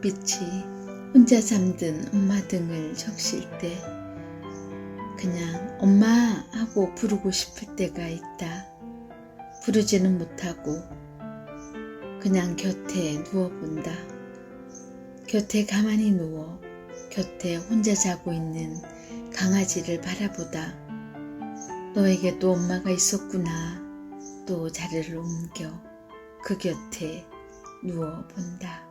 별빛이 혼자 잠든 엄마 등을 적실 때 그냥 엄마 하고 부르고 싶을 때가 있다. 부르지는 못하고 그냥 곁에 누워본다. 곁에 가만히 누워 곁에 혼자 자고 있는 강아지를 바라보다 너에게도 엄마가 있었구나. 또 자리를 옮겨 그 곁에 누워본다.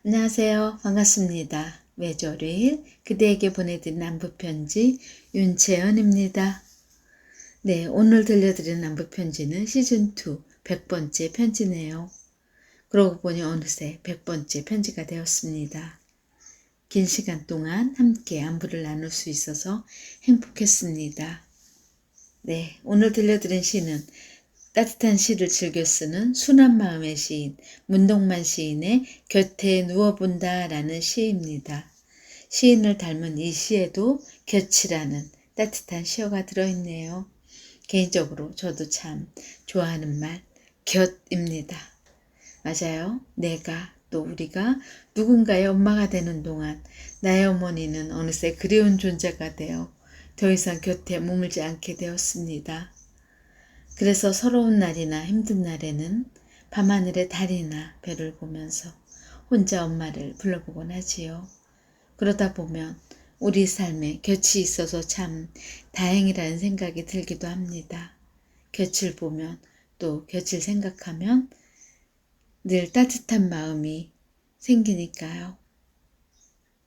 안녕하세요. 반갑습니다. 매주일 그대에게 보내드린 안부편지 윤채연입니다. 네, 오늘 들려드린 안부편지는 시즌2 100번째 편지네요. 그러고 보니 어느새 100번째 편지가 되었습니다. 긴 시간 동안 함께 안부를 나눌 수 있어서 행복했습니다. 네, 오늘 들려드린 시는 따뜻한 시를 즐겨 쓰는 순한 마음의 시인 문동만 시인의 곁에 누워본다 라는 시입니다. 시인을 닮은 이 시에도 곁이라는 따뜻한 시어가 들어있네요. 개인적으로 저도 참 좋아하는 말 곁입니다. 맞아요. 내가 또 우리가 누군가의 엄마가 되는 동안 나의 어머니는 어느새 그리운 존재가 되어 더 이상 곁에 머물지 않게 되었습니다. 그래서 서러운 날이나 힘든 날에는 밤하늘의 달이나 별을 보면서 혼자 엄마를 불러보곤 하지요. 그러다 보면 우리 삶에 곁이 있어서 참 다행이라는 생각이 들기도 합니다. 곁을 보면 또 곁을 생각하면 늘 따뜻한 마음이 생기니까요.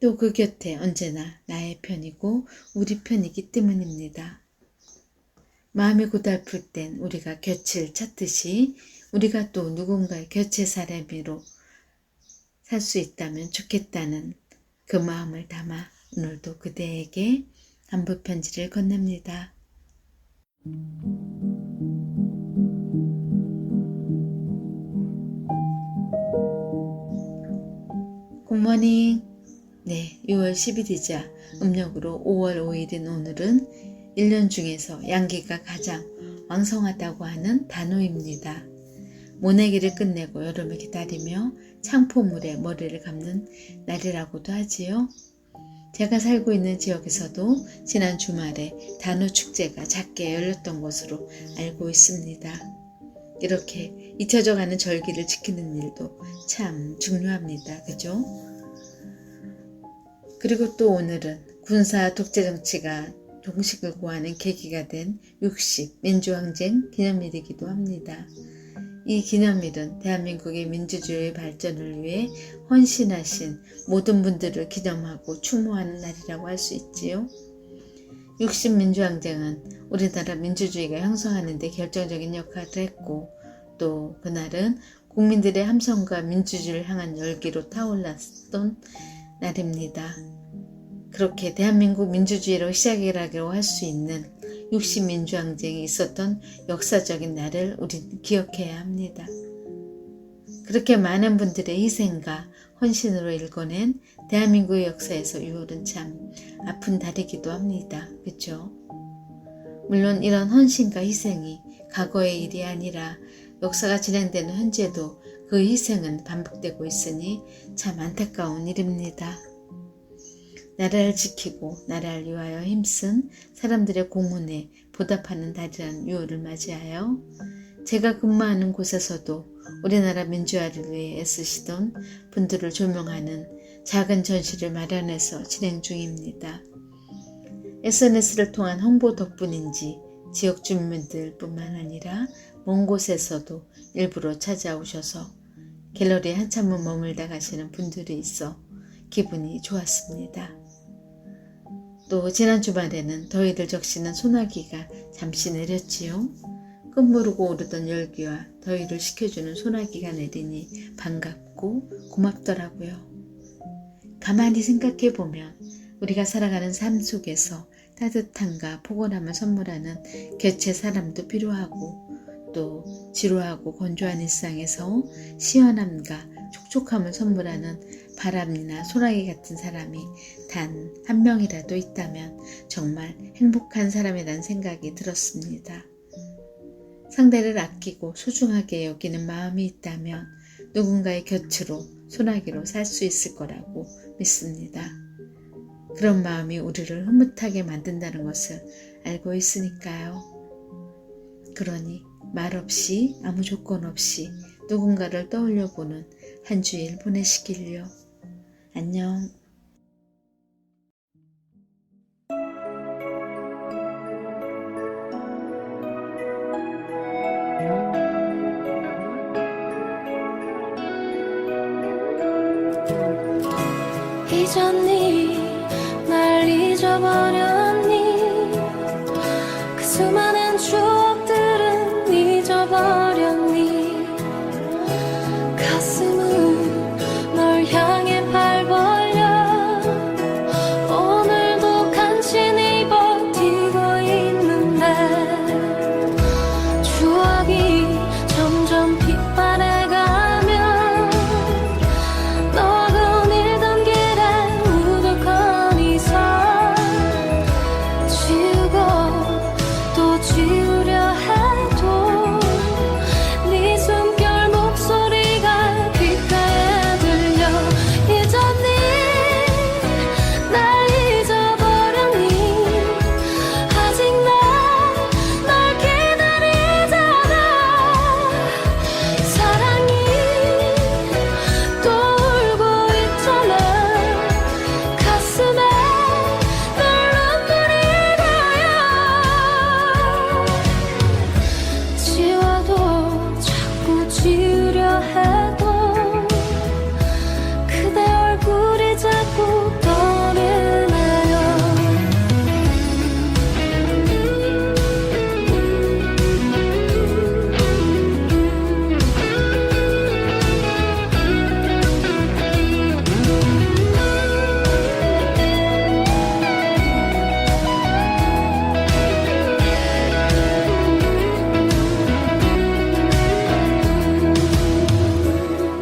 또 그 곁에 언제나 나의 편이고 우리 편이기 때문입니다. 마음이 고달플 땐 우리가 곁을 찾듯이 우리가 또 누군가의 곁의 사람으로 살 수 있다면 좋겠다는 그 마음을 담아 오늘도 그대에게 안부편지를 건넵니다. 굿모닝. 네, 6월 10일이자 음력으로 5월 5일인 오늘은 1년 중에서 양기가 가장 왕성하다고 하는 단오입니다. 모내기를 끝내고 여름을 기다리며 창포물에 머리를 감는 날이라고도 하지요. 제가 살고 있는 지역에서도 지난 주말에 단오축제가 작게 열렸던 것으로 알고 있습니다. 이렇게 잊혀져가는 절기를 지키는 일도 참 중요합니다. 그죠? 그리고 또 오늘은 군사 독재 정치가 종식을 고하는 계기가 된 60 민주항쟁 기념일이기도 합니다. 이 기념일은 대한민국의 민주주의 발전을 위해 헌신하신 모든 분들을 기념하고 추모하는 날이라고 할 수 있지요. 60 민주항쟁은 우리나라 민주주의가 형성하는 데 결정적인 역할을 했고 또 그날은 국민들의 함성과 민주주의를 향한 열기로 타올랐던 날입니다. 그렇게 대한민국 민주주의로 시작이라고 할 수 있는 60 민주항쟁이 있었던 역사적인 날을 우린 기억해야 합니다. 그렇게 많은 분들의 희생과 헌신으로 일궈낸 대한민국의 역사에서 6월은 참 아픈 달이기도 합니다. 그렇죠? 물론 이런 헌신과 희생이 과거의 일이 아니라 역사가 진행되는 현재도 그 희생은 반복되고 있으니 참 안타까운 일입니다. 나라를 지키고 나라를 위하여 힘쓴 사람들의 공헌에 보답하는 달이라는 6월을 맞이하여 제가 근무하는 곳에서도 우리나라 민주화를 위해 애쓰시던 분들을 조명하는 작은 전시를 마련해서 진행 중입니다. SNS를 통한 홍보 덕분인지 지역 주민들 뿐만 아니라 먼 곳에서도 일부러 찾아오셔서 갤러리에 한참을 머물다 가시는 분들이 있어 기분이 좋았습니다. 또 지난 주말에는 더위를 적시는 소나기가 잠시 내렸지요. 끝모르고 오르던 열기와 더위를 식혀주는 소나기가 내리니 반갑고 고맙더라고요. 가만히 생각해보면 우리가 살아가는 삶 속에서 따뜻함과 포근함을 선물하는 곁의 사람도 필요하고 또 지루하고 건조한 일상에서 시원함과 촉촉함을 선물하는 바람이나 소나기 같은 사람이 단 한 명이라도 있다면 정말 행복한 사람이라는 생각이 들었습니다. 상대를 아끼고 소중하게 여기는 마음이 있다면 누군가의 곁으로 소나기로 살 수 있을 거라고 믿습니다. 그런 마음이 우리를 흐뭇하게 만든다는 것을 알고 있으니까요. 그러니 말없이 아무 조건 없이 누군가를 떠올려보는 한 주일 보내시길요. 안녕. 잊었니? 날 잊어버렸니? 그 수많은 추억들은 잊어버렸니? 가슴은 널 향해 발 벌려 오늘도 간신히 버티고 있는데 추억이 점점 빛바래가면 지우려 해도 네 숨결 목소리가 귓가에 들려 잊었니? 날 잊어버렸니? 아직 널 기다리잖아. 사랑이 또 울고 있잖아. 가슴에 지우려 해도 그대 얼굴이 자꾸 떠오르네요.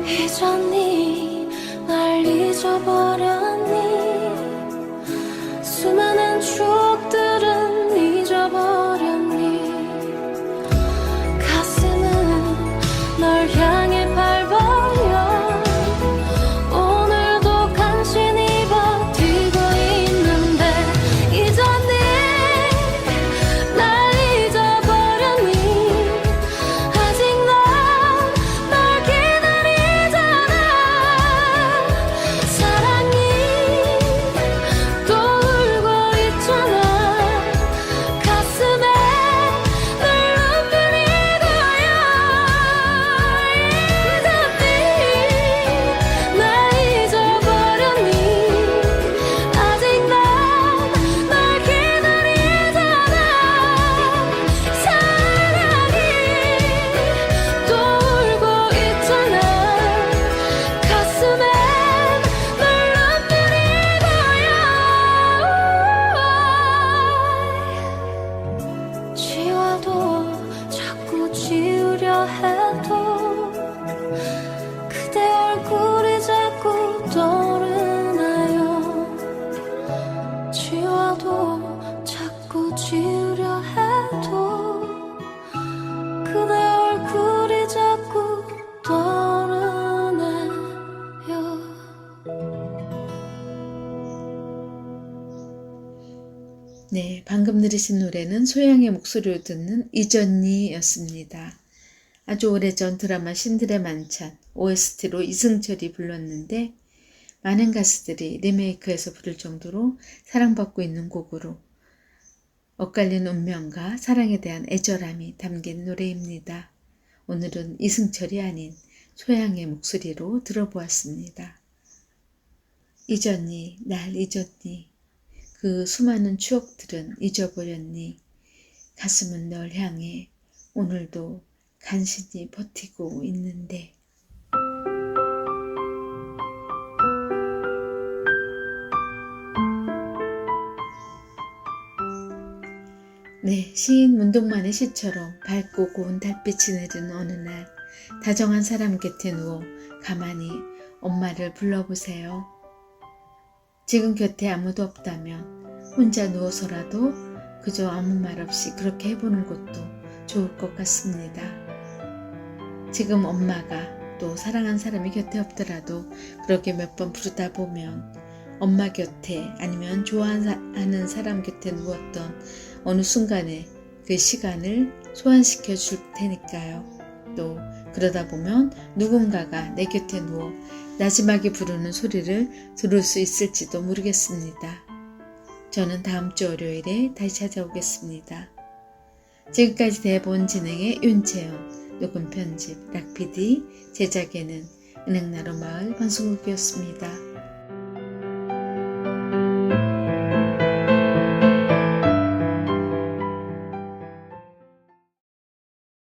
잊었니? 날 잊어버렸니? 수많은 추억들은 잊어버렸니? 가슴은 널 향해 발 벌려 오늘도 간신히 버티고 있는데 잊었니? 날 잊어버렸니? 아직 널 기다리잖아. 사랑이 또 울고 있잖아. 가슴에 늘 눈물이 고여 잊었니? 날 잊어버렸니? 아직 널 기다리잖아. 사랑이 또 울고 있잖아. 가슴에 늘 눈물이 고여 지워도 자꾸 지우려 해도 그대 얼굴이 자꾸 떠오르나요. 지워도 자꾸 지우려 해도 그대 얼굴이 자꾸 떠오르네요. 네, 방금 들으신 노래는 소양의 목소리로 듣는 잊었니 였습니다. 아주 오래전 드라마 신들의 만찬 OST로 이승철이 불렀는데 많은 가수들이 리메이크해서 부를 정도로 사랑받고 있는 곡으로 엇갈린 운명과 사랑에 대한 애절함이 담긴 노래입니다. 오늘은 이승철이 아닌 소양의 목소리로 들어보았습니다. 잊었니? 날 잊었니? 그 수많은 추억들은 잊어버렸니? 가슴은 널 향해 오늘도 간신히 버티고 있는데. 네, 시인 문동만의 시처럼 밝고 고운 달빛이 내리는 어느 날 다정한 사람 곁에 누워 가만히 엄마를 불러보세요. 지금 곁에 아무도 없다면 혼자 누워서라도 그저 아무 말 없이 그렇게 해보는 것도 좋을 것 같습니다. 지금 엄마가 또 사랑하는 사람이 곁에 없더라도 그렇게 몇 번 부르다 보면 엄마 곁에 아니면 좋아하는 사람 곁에 누웠던 어느 순간에 그 시간을 소환시켜 줄 테니까요. 또 그러다 보면 누군가가 내 곁에 누워 나지막이 부르는 소리를 들을 수 있을지도 모르겠습니다. 저는 다음 주 월요일에 다시 찾아오겠습니다. 지금까지 대본 진행의 윤채연, 녹음 편집 락PD, 제작에는 은행나루 마을 방송국이었습니다.